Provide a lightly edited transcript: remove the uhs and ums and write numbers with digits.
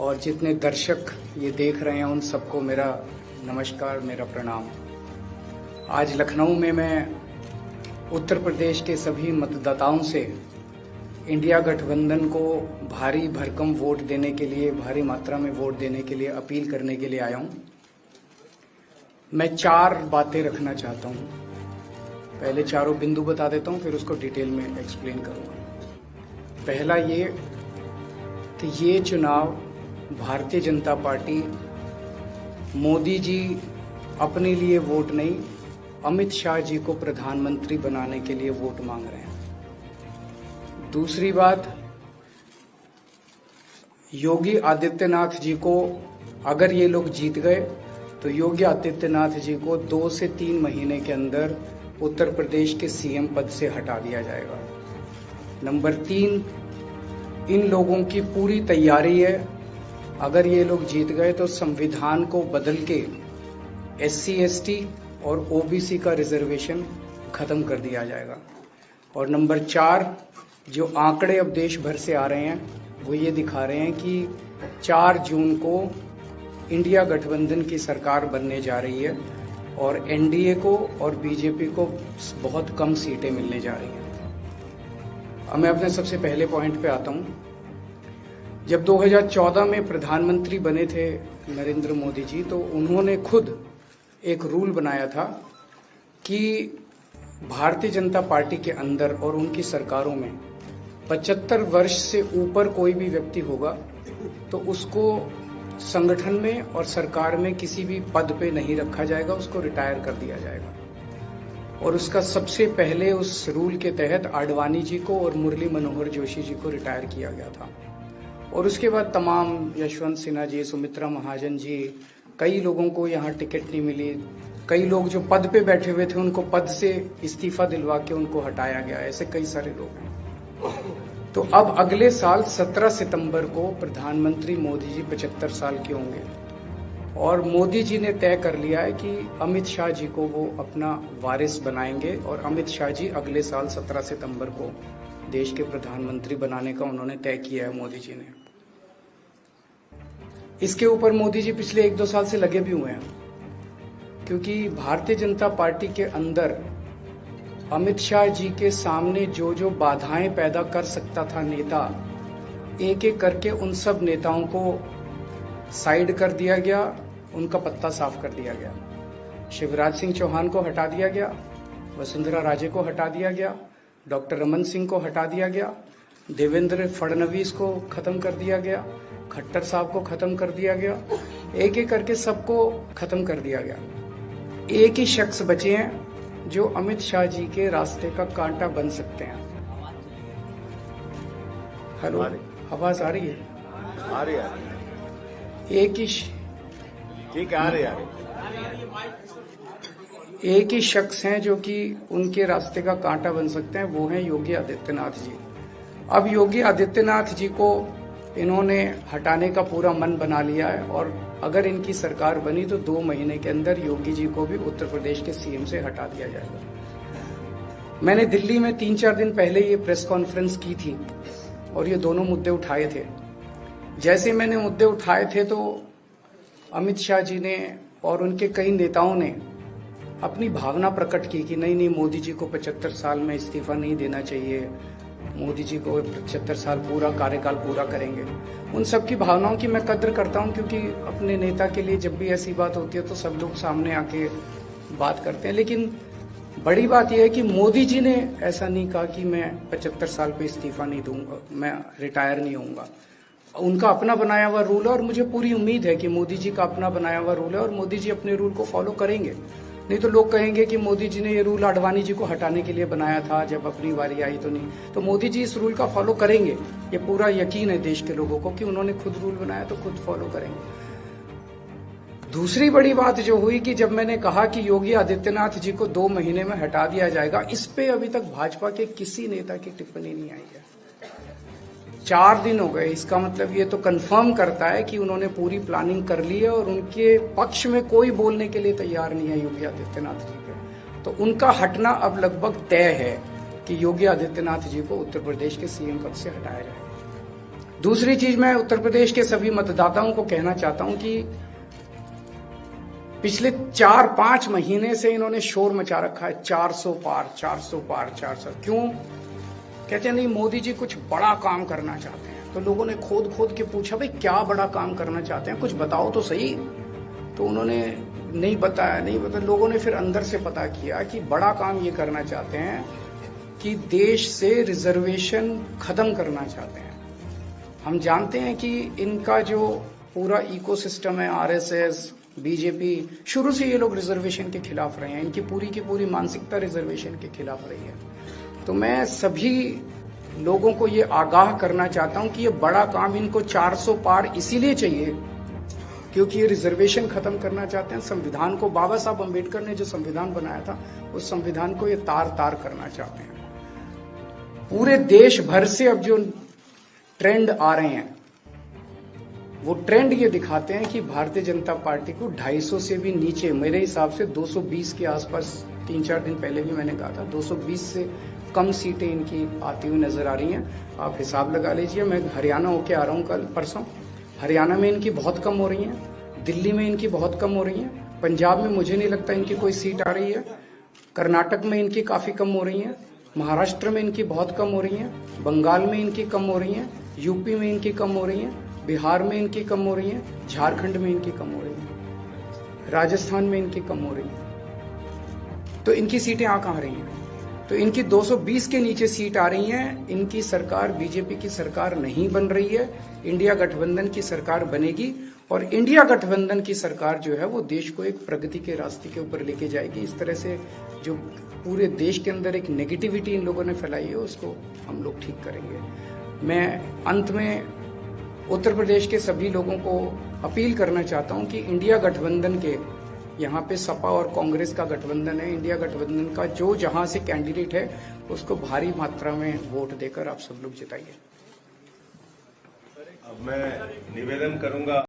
और जितने दर्शक ये देख रहे हैं उन सबको मेरा नमस्कार, मेरा प्रणाम। आज लखनऊ में मैं उत्तर प्रदेश के सभी मतदाताओं से इंडिया गठबंधन को भारी भरकम वोट देने के लिए, भारी मात्रा में वोट देने के लिए अपील करने के लिए आया हूं। मैं 4 बातें रखना चाहता हूं। पहले चारों बिंदु बता देता हूं, फिर उसको डिटेल में एक्सप्लेन करूंगा। पहला ये कि ये चुनाव भारतीय जनता पार्टी, मोदी जी अपने लिए वोट नहीं, अमित शाह जी को प्रधानमंत्री बनाने के लिए वोट मांग रहे हैं। दूसरी बात, योगी आदित्यनाथ जी को अगर ये लोग जीत गए तो योगी आदित्यनाथ जी को 2 से 3 महीने के अंदर उत्तर प्रदेश के सीएम पद से हटा दिया जाएगा। नंबर 3, इन लोगों की पूरी तैयारी है, अगर ये लोग जीत गए तो संविधान को बदल के SC ST और OBC का रिजर्वेशन खत्म कर दिया जाएगा। और नंबर 4, जो आंकड़े अब देश भर से आ रहे हैं वो ये दिखा रहे हैं कि 4 जून को इंडिया गठबंधन की सरकार बनने जा रही है और NDA को और BJP को बहुत कम सीटें मिलने जा रही हैं। अब मैं अपने सबसे पहले पॉइंट पे आता हूं। जब 2014 में प्रधानमंत्री बने थे नरेंद्र मोदी जी, तो उन्होंने खुद एक रूल बनाया था कि भारतीय जनता पार्टी के अंदर और उनकी सरकारों में 75 वर्ष से ऊपर कोई भी व्यक्ति होगा तो उसको संगठन में और सरकार में किसी भी पद पे नहीं रखा जाएगा, उसको रिटायर कर दिया जाएगा। और उसका सबसे पहले उस रूल के तहत आडवाणी जी को और मुरली मनोहर जोशी जी को रिटायर किया गया था। और उसके बाद तमाम यशवंत सिन्हा जी, सुमित्रा महाजन जी, कई लोगों को यहाँ टिकट नहीं मिली। कई लोग जो पद पे बैठे हुए थे उनको पद से इस्तीफा दिलवा के उनको हटाया गया। ऐसे कई सारे लोग हैं। तो अब अगले साल 17 सितंबर को प्रधानमंत्री मोदी जी 75 साल के होंगे और मोदी जी ने तय कर लिया है कि अमित शाह जी को वो अपना वारिस बनाएंगे और अमित शाह जी अगले साल 17 सितंबर को देश के प्रधानमंत्री बनाने का उन्होंने तय किया है मोदी जी ने। इसके ऊपर मोदी जी पिछले 1-2 साल से लगे भी हुए हैं, क्योंकि भारतीय जनता पार्टी के अंदर अमित शाह जी के सामने जो जो बाधाएं पैदा कर सकता था नेता, एक एक करके उन सब नेताओं को साइड कर दिया गया, उनका पत्ता साफ कर दिया गया। शिवराज सिंह चौहान को हटा दिया गया, वसुंधरा राजे को हटा दिया गया, डॉक्टर रमन सिंह को हटा दिया गया, देवेंद्र फडणवीस को खत्म कर दिया गया, खट्टर साहब को खत्म कर दिया गया, एक एक करके सबको खत्म कर दिया गया। एक ही शख्स बचे हैं जो अमित शाह जी के रास्ते का कांटा बन सकते हैं। हेलो, आवाज आ रही है? आ रही है। एक ही ठीक है, आ रही है। एक ही शख्स हैं जो कि उनके रास्ते का कांटा बन सकते हैं, वो हैं योगी आदित्यनाथ जी। अब योगी आदित्यनाथ जी को इन्होंने हटाने का पूरा मन बना लिया है और अगर इनकी सरकार बनी तो 2 महीने के अंदर योगी जी को भी उत्तर प्रदेश के सीएम से हटा दिया जाएगा। मैंने दिल्ली में 3-4 दिन पहले ये प्रेस कॉन्फ्रेंस की थी और ये दोनों मुद्दे उठाए थे। जैसे मैंने मुद्दे उठाए थे तो अमित शाह जी ने और उनके कई नेताओं ने अपनी भावना प्रकट की कि नहीं नहीं, मोदी जी को 75 साल में इस्तीफा नहीं देना चाहिए, मोदी जी को 75 साल पूरा कार्यकाल पूरा करेंगे। उन सब की भावनाओं की मैं कद्र करता हूं, क्योंकि अपने नेता के लिए जब भी ऐसी बात होती है तो सब लोग सामने आके बात करते हैं। लेकिन बड़ी बात यह है कि मोदी जी ने ऐसा नहीं कहा कि मैं 75 साल पे इस्तीफा नहीं दूंगा, मैं रिटायर नहीं होऊंगा। उनका अपना बनाया हुआ रूल है और मुझे पूरी उम्मीद है कि मोदी जी का अपना बनाया हुआ रूल है और मोदी जी अपने रूल को फॉलो करेंगे। नहीं तो लोग कहेंगे कि मोदी जी ने ये रूल आडवाणी जी को हटाने के लिए बनाया था, जब अपनी बारी आई तो नहीं। तो मोदी जी इस रूल का फॉलो करेंगे, ये पूरा यकीन है देश के लोगों को कि उन्होंने खुद रूल बनाया तो खुद फॉलो करेंगे। दूसरी बड़ी बात जो हुई कि जब मैंने कहा कि योगी आदित्यनाथ जी को 2 महीने में हटा दिया जाएगा, इस पे अभी तक भाजपा के किसी नेता की टिप्पणी नहीं आई है। 4 दिन हो गए। इसका मतलब ये तो कंफर्म करता है कि उन्होंने पूरी प्लानिंग कर ली है और उनके पक्ष में कोई बोलने के लिए तैयार नहीं है योगी आदित्यनाथ जी के। तो उनका हटना अब लगभग तय है कि योगी आदित्यनाथ जी को उत्तर प्रदेश के सीएम पद से हटाया जाएगा। दूसरी चीज मैं उत्तर प्रदेश के सभी मतदाताओं को कहना चाहता हूं कि पिछले 4-5 महीने से इन्होंने शोर मचा रखा है 400 पार 400 पार 400। क्यों कहते हैं नहीं मोदी जी कुछ बड़ा काम करना चाहते हैं। तो लोगों ने खोद खोद के पूछा भाई क्या बड़ा काम करना चाहते हैं, कुछ बताओ तो सही। तो उन्होंने नहीं बताया। लोगों ने फिर अंदर से पता किया कि बड़ा काम ये करना चाहते हैं कि देश से रिजर्वेशन खत्म करना चाहते हैं। हम जानते हैं कि इनका जो पूरा इकोसिस्टम है, आरएसएस, बीजेपी, शुरू से ये लोग रिजर्वेशन के खिलाफ रहे हैं। इनकी पूरी की पूरी मानसिकता रिजर्वेशन के खिलाफ रही है। तो मैं सभी लोगों को ये आगाह करना चाहता हूं कि ये बड़ा काम इनको 400 पार इसीलिए चाहिए क्योंकि ये रिजर्वेशन खत्म करना चाहते हैं। संविधान को, बाबा साहब अम्बेडकर ने जो संविधान बनाया था उस संविधान को ये तार तार करना चाहते हैं। पूरे देश भर से अब जो ट्रेंड आ रहे हैं वो ट्रेंड ये दिखाते हैं कि भारतीय जनता पार्टी को 250 से भी नीचे, मेरे हिसाब से 220 के आसपास, 3-4 दिन पहले भी मैंने कहा था 220 से कम सीटें इनकी आती हुई नजर आ रही हैं। आप हिसाब लगा लीजिए। मैं हरियाणा होके आ रहा हूँ कल परसों। हरियाणा में इनकी बहुत कम हो रही हैं, दिल्ली में इनकी बहुत कम हो रही हैं, पंजाब में मुझे नहीं लगता इनकी कोई सीट आ रही है, कर्नाटक में इनकी काफी कम हो रही है, महाराष्ट्र में इनकी बहुत कम हो रही है, बंगाल में इनकी कम हो रही है, यूपी में इनकी कम हो रही है, बिहार में इनकी कम हो रही है, झारखंड में इनकी कम हो रही है, राजस्थान में इनकी कम हो रही है। तो इनकी सीटें आ कहां रही हैं? तो इनकी 220 के नीचे सीट आ रही हैं। इनकी सरकार बीजेपी की सरकार नहीं बन रही है, इंडिया गठबंधन की सरकार बनेगी। और इंडिया गठबंधन की सरकार जो है वो देश को एक प्रगति के रास्ते के ऊपर लेके जाएगी। इस तरह से जो पूरे देश के अंदर एक नेगेटिविटी इन लोगों ने फैलाई है उसको हम लोग ठीक करेंगे। मैं अंत में उत्तर प्रदेश के सभी लोगों को अपील करना चाहता हूं कि इंडिया गठबंधन के, यहाँ पे सपा और कांग्रेस का गठबंधन है, इंडिया गठबंधन का जो जहां से कैंडिडेट है उसको भारी मात्रा में वोट देकर आप सब लोग जिताइए। अब मैं निवेदन करूंगा